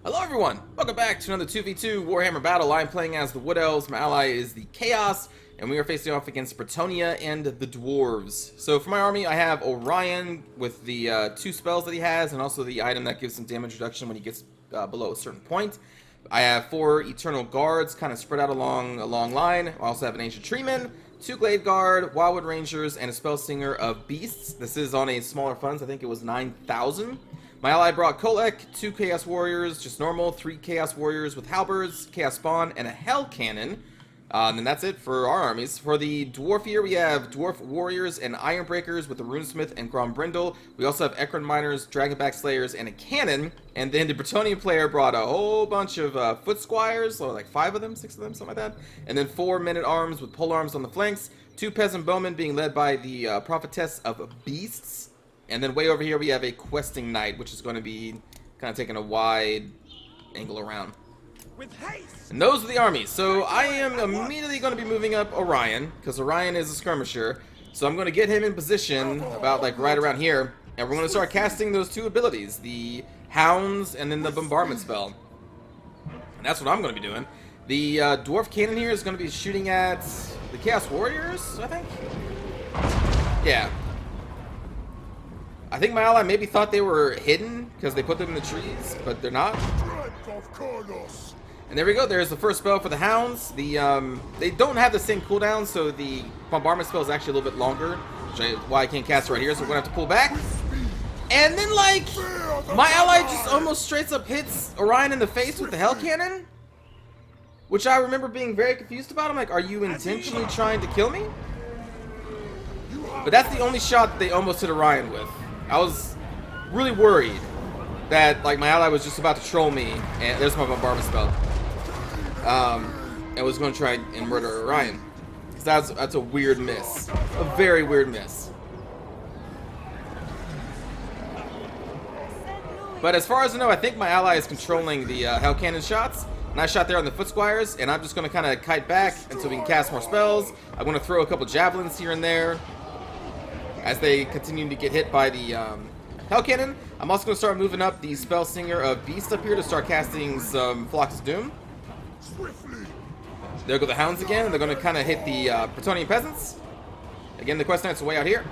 Hello everyone! Welcome back to another 2v2 Warhammer battle. I'm playing as the Wood Elves, my ally is the Chaos, and we are facing off against Bretonnian and the Dwarves. So for my army, I have Orion with the 2 spells that he has, and also the item that gives him damage reduction when he gets below a certain point. I have 4 Eternal Guards, kind of spread out along a long line. I also have an Ancient Treeman, 2 Glade Guard, Wildwood Rangers, and a Spellsinger of Beasts. This is on a smaller funds, I think it was 9,000. My ally brought Kolek, 2 Chaos Warriors, just normal, 3 Chaos Warriors with Halberds, Chaos Spawn, and a Hell Cannon. And then that's it for our armies. For the Dwarf here, we have Dwarf Warriors and Ironbreakers with the Runesmith and Grombrindle. We also have Ekron Miners, Dragonback Slayers, and a Cannon. And then the Bretonnian player brought a whole bunch of Foot Squires, or like 5 of them, 6 of them, something like that. And then 4 Men-at-Arms with Polearms on the flanks, 2 Peasant Bowmen being led by the Prophetess of Beasts. And then way over here we have a Questing Knight, which is going to be kind of taking a wide angle around. And those are the armies. So I am immediately going to be moving up Orion, because Orion is a skirmisher. So I'm going to get him in position about like right around here. And we're going to start casting those 2 abilities, the Hounds and then the Bombardment spell. And that's what I'm going to be doing. The Dwarf Cannon here is going to be shooting at the Chaos Warriors, I think? Yeah. I think my ally maybe thought they were hidden because they put them in the trees, but they're not. And there we go. There's the first spell for the Hounds. They don't have the same cooldown, so the Bombardment spell is actually a little bit longer, which is why I can't cast it right here. So we're gonna have to pull back. And then, like, my ally just almost straight up hits Orion in the face with the Hell Cannon, which I remember being very confused about. I'm like, are you intentionally trying to kill me? But that's the only shot that they almost hit Orion with. I was really worried that like my ally was just about to troll me, and there's my bombardment spell. And was going to try and murder Orion. Because that's a weird miss, a very weird miss. But as far as I know, I think my ally is controlling the Hell Cannon shots. And I shot there on the Foot Squires, and I'm just going to kind of kite back until we can cast more spells. I'm going to throw a couple javelins here and there as they continue to get hit by the Hell Cannon. I'm also going to start moving up the Spellsinger of Beast up here to start casting some Flocks of Doom. There go the Hounds again. They're going to kind of hit the Bretonnian Peasants. Again, the Quest Knights are way out here.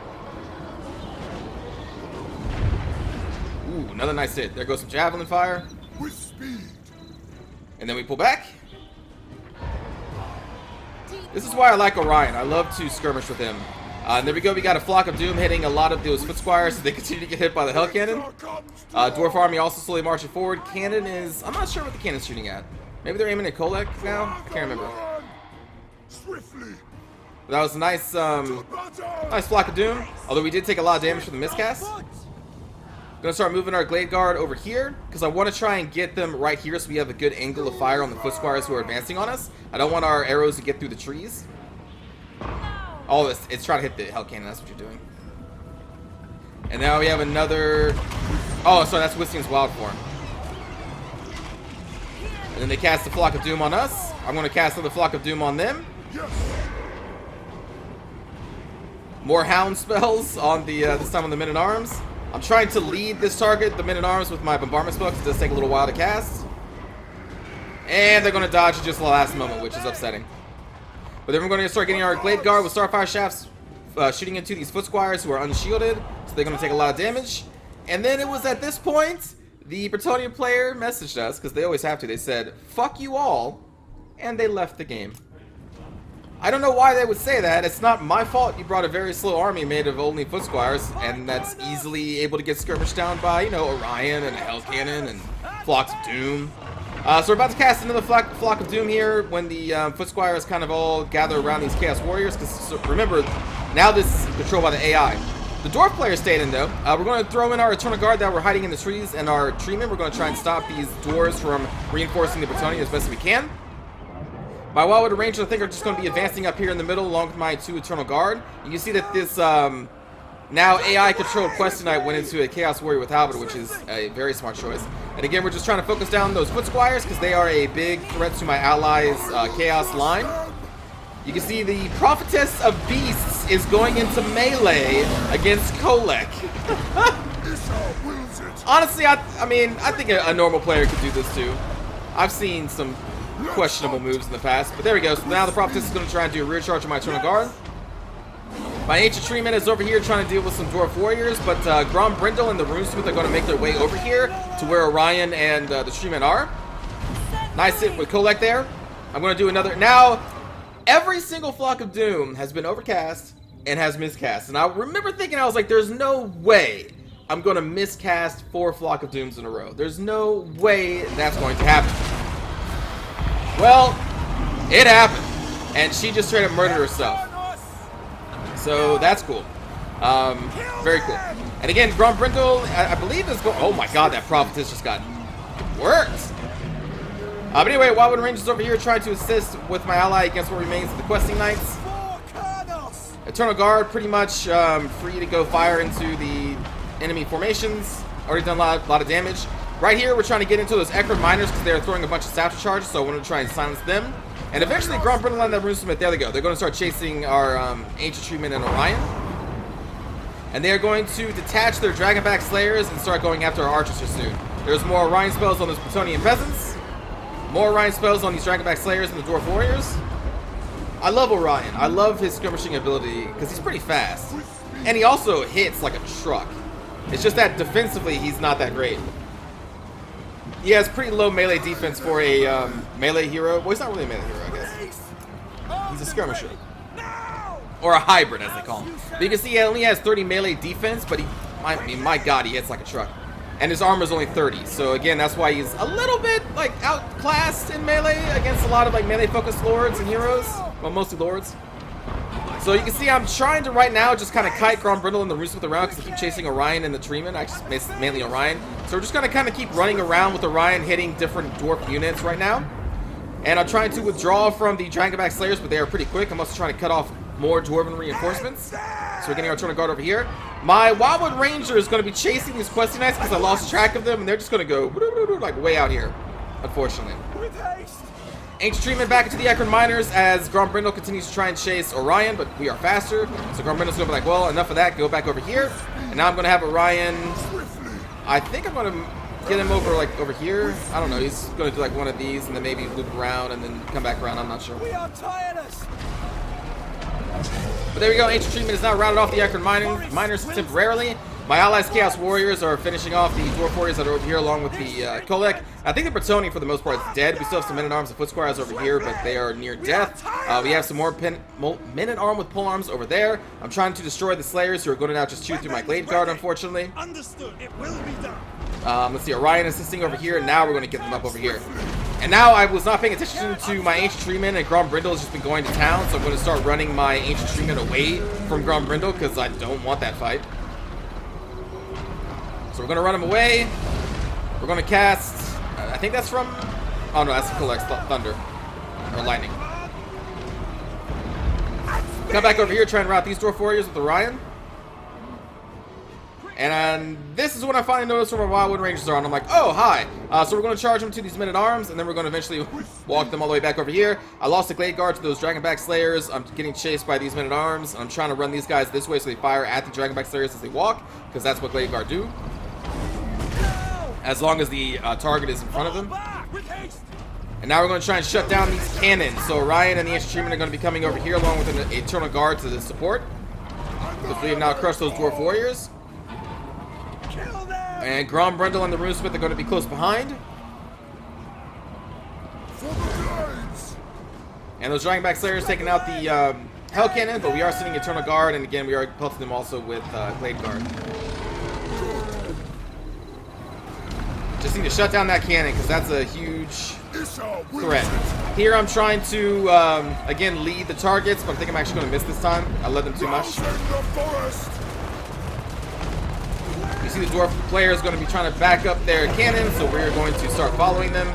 Ooh, another nice hit. There goes some Javelin Fire. And then we pull back. This is why I like Orion. I love to skirmish with him. And there we go, we got a Flock of Doom hitting a lot of those Foot Squires, so they continue to get hit by the Hell Cannon. Dwarf Army also slowly marching forward. Cannon is, I'm not sure what the cannon's shooting at. Maybe they're aiming at Kolek now? I can't remember. But that was a nice, nice Flock of Doom, although we did take a lot of damage from the miscast. Gonna start moving our Glade Guard over here, because I want to try and get them right here so we have a good angle of fire on the Foot Squires who are advancing on us. I don't want our arrows to get through the trees. Oh, it's trying to hit the Hell Cannon, that's what you're doing. And now we have another... Oh, sorry, that's Wisting's Wild Form. And then they cast the Flock of Doom on us. I'm going to cast another Flock of Doom on them. More Hound spells on the this time on the Men-at-Arms. I'm trying to lead this target, the Men-at-Arms, with my Bombardment spell, because it does take a little while to cast. And they're going to dodge at just the last moment, which is upsetting. But then we're going to start getting our Glade Guard with Starfire Shafts shooting into these Foot Squires who are unshielded. So they're going to take a lot of damage. And then it was at this point, the Bretonnian player messaged us, because they always have to. They said, fuck you all. And they left the game. I don't know why they would say that. It's not my fault you brought a very slow army made of only Foot Squires. And that's easily able to get skirmished down by, you know, Orion and a Hell Cannon and Flocks of Doom. So we're about to cast another Flock of Doom here when the Foot Squires kind of all gather around these Chaos Warriors. Because remember, now this is controlled by the AI. The Dwarf player stayed in though. We're going to throw in our Eternal Guard that we're hiding in the trees and our Treemen. We're going to try and stop these Dwarves from reinforcing the Bretonnian as best as we can. My Wildwood Rangers, I think, are just going to be advancing up here in the middle along with my 2 Eternal Guard. You can see that this now AI-controlled Questing Knight went into a Chaos Warrior with Halberd, which is a very smart choice. And again, we're just trying to focus down those Foot Squires because they are a big threat to my allies' Chaos line. You can see the Prophetess of Beasts is going into melee against Kolek. Honestly, I mean, I think a normal player could do this too. I've seen some questionable moves in the past, but there we go. So now the Prophetess is going to try and do a rear charge on my Eternal Guard. My Ancient Treeman is over here trying to deal with some Dwarf Warriors, but Grombrindle and the Runesmith are going to make their way over here to where Orion and the Treeman are. Nice hit with Kolek there. I'm going to do another. Now, every single Flock of Doom has been overcast and has miscast. And I remember thinking, I was like, there's no way I'm going to miscast 4 Flock of Dooms in a row. There's no way that's going to happen. Well, it happened. And she just straight up murdered herself. So that's cool. Very cool. And again, Grombrindle, I believe is going. Oh my god, that Prophetess just got worked. But anyway, Wildwood Rangers over here trying to assist with my ally against what remains of the Questing Knights. Eternal Guard pretty much free to go fire into the enemy formations. Already done a lot of damage. Right here, we're trying to get into those Ekron Miners because they're throwing a bunch of Sapphire charges, so I want to try and silence them. And eventually, Grombrindle and the Runesmith, there they go. They're going to start chasing our Ancient Treeman and Orion. And they're going to detach their Dragonback Slayers and start going after our archers here soon. There's more Orion spells on those Bretonnian peasants. More Orion spells on these Dragonback Slayers and the Dwarf Warriors. I love Orion. I love his skirmishing ability because he's pretty fast. And he also hits like a truck. It's just that defensively, he's not that great. He has pretty low melee defense for a melee hero. Well, he's not really a melee hero, I guess. He's a skirmisher. Or a hybrid, as they call him. But you can see he only has 30 melee defense, but I mean, my god, he hits like a truck. And his armor is only 30. So again, that's why he's a little bit, like, outclassed in melee against a lot of, like, melee-focused lords and heroes. Well, mostly lords. So you can see I'm trying to, right now, just kind of kite Grombrindle and the Runesmith around because I keep chasing Orion and the Treeman. Actually, mainly Orion. So we're just going to kind of keep running around with Orion hitting different dwarf units right now. And I'm trying to withdraw from the Dragonback Slayers, but they are pretty quick. I'm also trying to cut off more Dwarven reinforcements. So we're getting our Eternal Guard over here. My Wildwood Ranger is going to be chasing these Questing Knights because I lost track of them, and they're just going to go like way out here, unfortunately. Ancient Treeman back into the Ekron Miners as Grombrindle continues to try and chase Orion, but we are faster. So Grombrindle's going to be like, well, enough of that. Go back over here. And now I'm going to have Orion. I think I'm going to get him over like over here. I don't know. He's going to do like one of these and then maybe loop around and then come back around. I'm not sure. We are tireless. But there we go. Ancient Treeman is now routed off the Ekron Miners temporarily. My allies, Chaos Warriors, are finishing off the Dwarf Warriors that are over here along with the Kolek. I think the Bretonnian, for the most part, is dead. We still have some Men-at-Arms and Foot Squires over here, but they are near death. We have some more Men-at-Arms with Polearms over there. I'm trying to destroy the Slayers, who are going to now just chew through my Glade Guard, unfortunately. Understood. It will be done. Let's see, Orion assisting over here, and now we're going to get them up over here. And now I was not paying attention to my Ancient Treeman, and Grombrindle has just been going to town, so I'm going to start running my Ancient Treeman away from Grombrindle, because I don't want that fight. So we're going to run him away. We're going to cast, I think that's from, oh no, that's Kolek's Thunder, or Lightning. Come back over here, try and route these Dwarf Warriors with Orion. And this is when I finally noticed where my Wildwood Rangers are, and I'm like, oh, hi. So we're going to charge them to these Men-at-Arms, and then we're going to eventually walk them all the way back over here. I lost the Glade Guard to those Dragonback Slayers. I'm getting chased by these Men-at-Arms, and I'm trying to run these guys this way so they fire at the Dragonback Slayers as they walk, because that's what Glade Guard do. As long as the target is in front of them. And now we're going to try and shut down these cannons. So Orion and the Ancient Treeman are going to be coming over here along with an Eternal Guard to the support. Because we have now crushed those Dwarf Warriors. And Grombrindle and the Runesmith are going to be close behind. And those Dragonback Slayers taking out the Hell Cannon, but we are sending Eternal Guard, and again, we are pelting them also with Glade Guard. Just need to shut down that cannon, because that's a huge threat. Here I'm trying to, again, lead the targets, but I think I'm actually going to miss this time. I led them too much. You see the Dwarf player is going to be trying to back up their cannon, so we're going to start following them.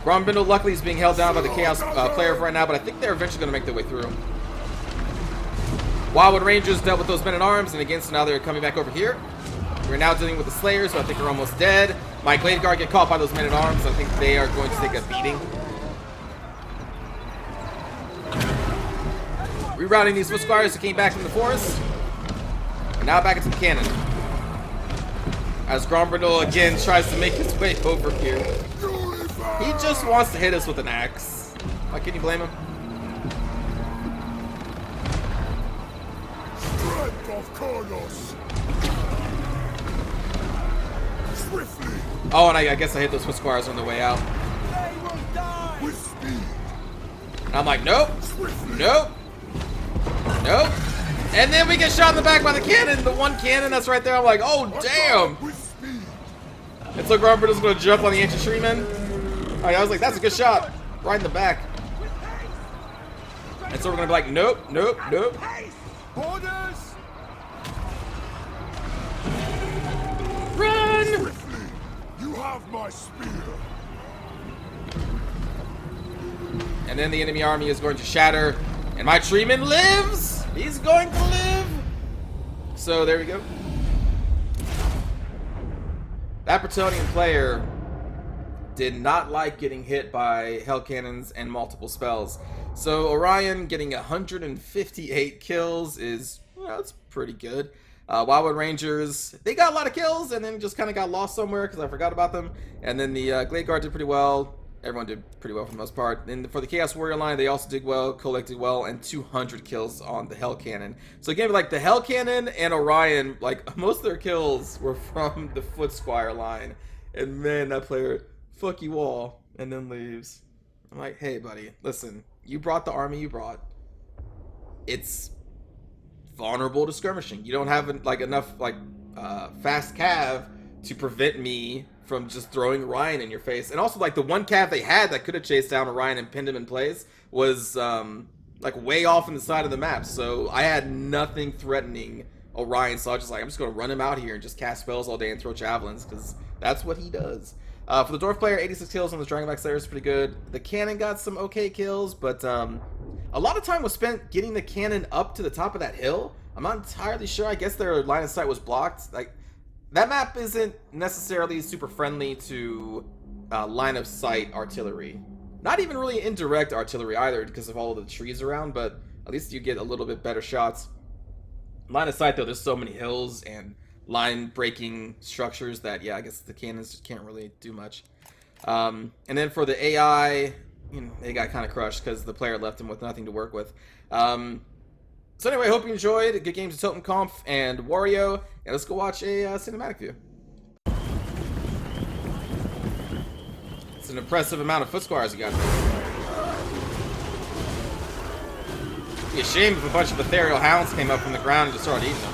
Grombrindle, luckily, is being held down by the Chaos player right now, but I think they're eventually going to make their way through. Wildwood Rangers dealt with those Men-at-Arms, and again, so now they're coming back over here. We're now dealing with the Slayers, who I think are almost dead. My Glade Guard get caught by those Men-at-Arms. I think they are going to take a beating. Rerouting these Foot Squires who came back from the forest. And now back into the cannon. As Grombrindle again tries to make his way over here. He just wants to hit us with an axe. Like, can you blame him? Strength of Kronos. Swiftly. Oh, and I guess I hit those foot squires on the way out. They will die. With speed. And I'm like, nope, Swiftly. nope, nope. And then we get shot in the back by the cannon. The one cannon that's right there. I'm like, oh, damn. With speed. And so Grombrindle's going to jump on the ancient treeman. I was like, that's a good shot. Right in the back. And so we're going to be like, nope, nope, nope. Orders. Run! Swiftly. You have my spear. And then the enemy army is going to shatter. And my treeman lives! He's going to live! So there we go. That Bretonnian player did not like getting hit by hell cannons and multiple spells. So Orion getting 158 kills is, you know, it's pretty good. Wildwood Rangers, they got a lot of kills and then just kind of got lost somewhere because I forgot about them. And then the Glade Guard did pretty well. Everyone did pretty well for the most part. And for the Chaos Warrior line, they also did well, Kolek did well, and 200 kills on the Hell Cannon. So again, like the Hell Cannon and Orion, like most of their kills were from the Foot Squire line. And man, that player, fuck you all, and then leaves. I'm like, hey buddy, listen, you brought the army you brought. It's vulnerable to skirmishing. You don't have like enough like fast cav to prevent me from just throwing Orion in your face. And also, like, the one cav they had that could have chased down Orion and pinned him in place was, like, way off in the side of the map. So I had nothing threatening Orion, so I was just like, I'm just going to run him out here and just cast spells all day and throw javelins, because that's what he does. For the Dwarf player, 86 kills on the Dragonback Slayer is pretty good. The cannon got some okay kills, but a lot of time was spent getting the cannon up to the top of that hill. I'm not entirely sure. I guess their line of sight was blocked. Like, that map isn't necessarily super friendly to line of sight artillery. Not even really indirect artillery either because of all of the trees around, but at least you get a little bit better shots. Line of sight though, there's so many hills and line breaking structures that, yeah, I guess the cannons just can't really do much. And then for the AI, you know, they got kind of crushed because the player left him with nothing to work with. So anyway, I hope you enjoyed. Good games of Totem Kampf and Wario. And let's go watch a cinematic view. It's an impressive amount of foot squires you got there. It'd be a shame if a bunch of ethereal hounds came up from the ground and just started eating them.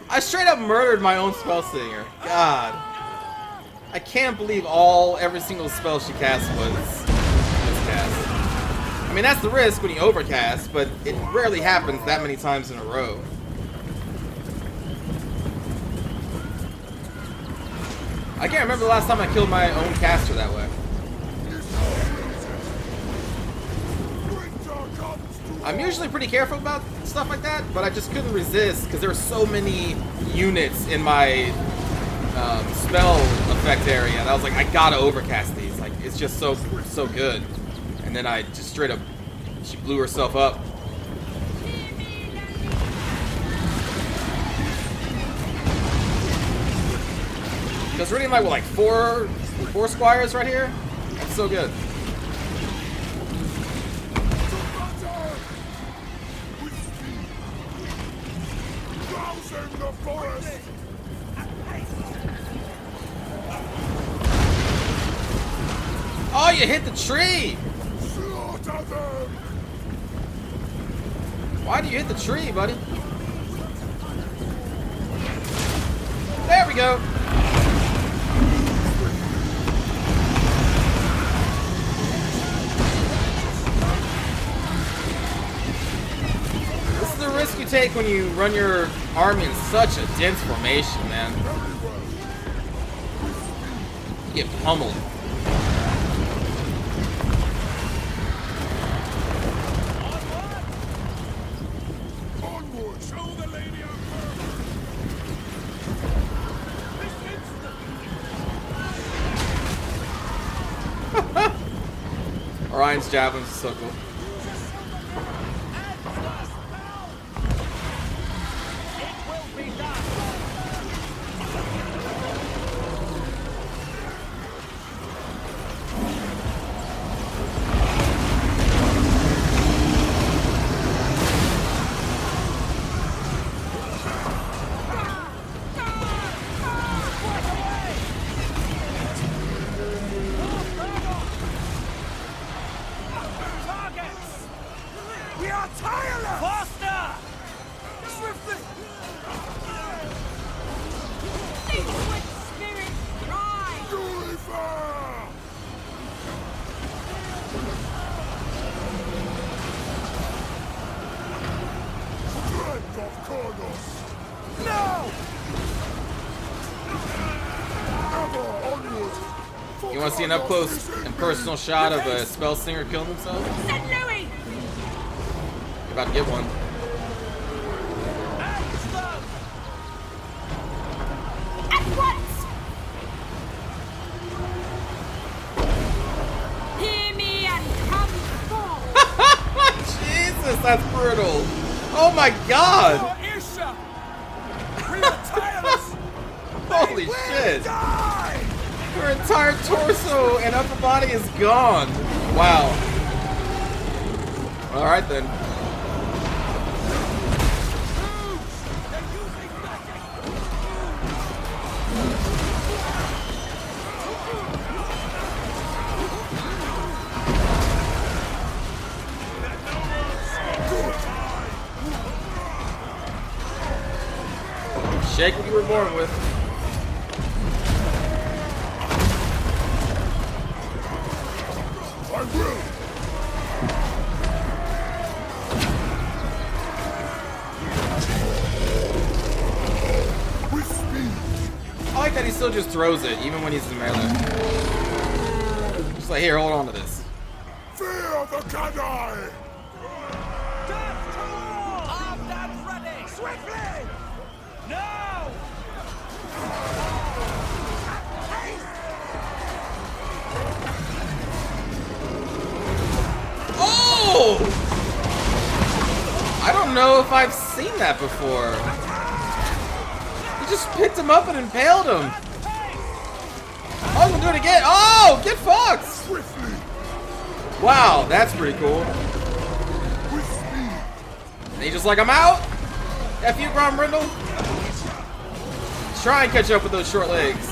I straight up murdered my own spell singer. God. I can't believe every single spell she cast was miscast. I mean, that's the risk when you overcast, but it rarely happens that many times in a row. I can't remember the last time I killed my own caster that way. I'm usually pretty careful about stuff like that, but I just couldn't resist because there were so many units in my spell effect area, and I was like, I gotta overcast these. Like, it's just so good. And then I just straight up, she blew herself up. Because really, like, what, like four squires right here? That's so good. Oh, you hit the tree! Why do you hit the tree, buddy? There we go! This is the risk you take when you run your army in such a dense formation, man. Get pummeled. Onward! Show the lady our Orion's javelins is so cool. We are tireless! Faster! Swiftly! Liquid spirit rise! Gulliver! Strength of Kronos! No! Ever onward! You want to see an up close and personal shot of a spell slinger killing himself? St. Louis! You're about to get one. At once! Hear me and come forth! Jesus, that's brutal. Oh my god! Isha! We are tireless! Holy shit! Your entire torso and upper body is gone. Wow. Alright then. Shake what you were born with. I will! With speed! I like that he still just throws it, even when he's in melee. Just like, here, hold on to this. Fear the Gadai! Armed and ready! Swiftly! Now! Oh! I don't know if I've seen that before. He just picked him up and impaled him. Oh, I'm gonna do it again. Oh, get fucked! Swiftly! Wow, that's pretty cool. With speed! And he's just like, I'm out. F you, Grom Brindle. Try and catch up with those short legs.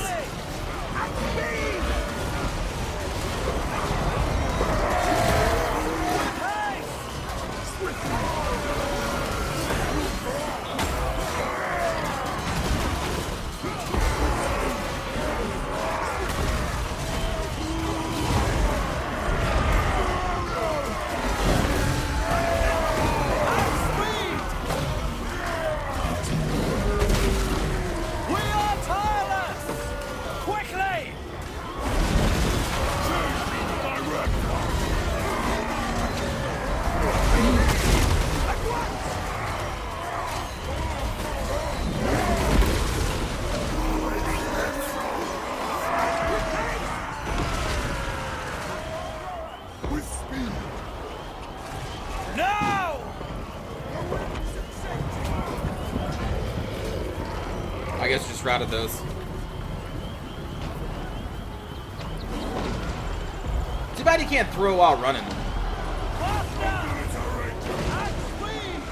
We are tireless! Quickly! With speed! Now! I guess just routed those. Too bad you can't throw while running. Faster! At speed!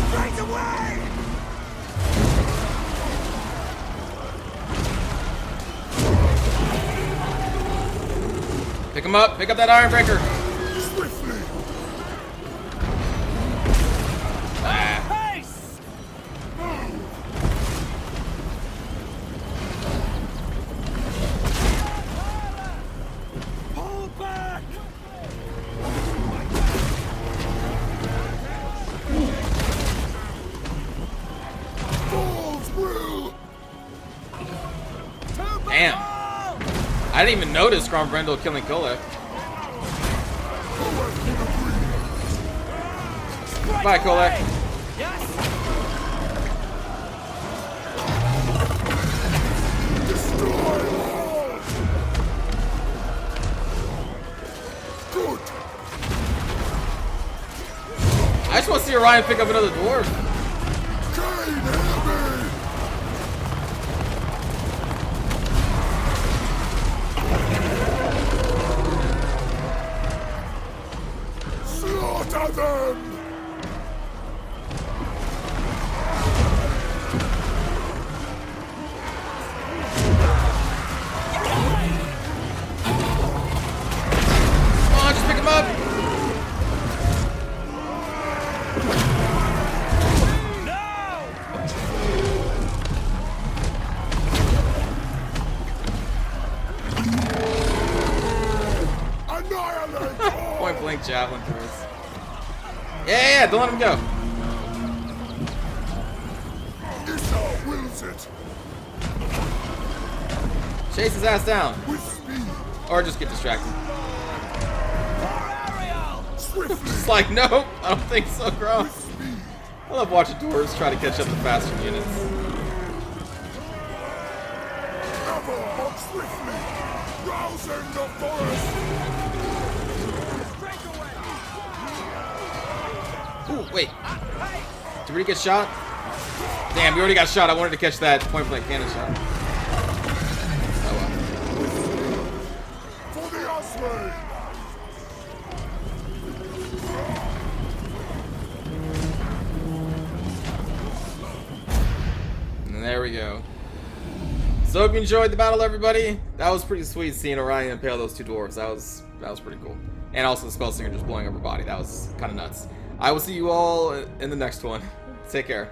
Straight away! Pick him up. Pick up that Iron Breaker. Swiftly! Ah. Pace! Pull back! Falls through! Damn. I didn't even notice Grombrindle killing Kolek. Bye, Kolek. Yes. Good. I just want to see Orion pick up another dwarf. Kane, hear me. Slaughter them. Come on, just pick him up. Annihilate all. Point blank javelin throws. Yeah, don't let him go. Issa wills it. Chase his ass down. With speed. Or just get distracted. Ariel. Swiftly. It's like, nope, I don't think so, Grom. With speed. I love watching dwarves try to catch up to faster units. Ever more swiftly. Rousing the forest. Straight away. Ooh, wait. Hey. Did we get shot? Damn, we already got shot. I wanted to catch that point blank cannon shot. Oh well. For the Osprey. And there we go. So hope you enjoyed the battle, everybody. That was pretty sweet seeing Orion impale those two dwarves. That was pretty cool. And also the Spellslinger just blowing up her body. That was kind of nuts. I will see you all in the next one. Take care.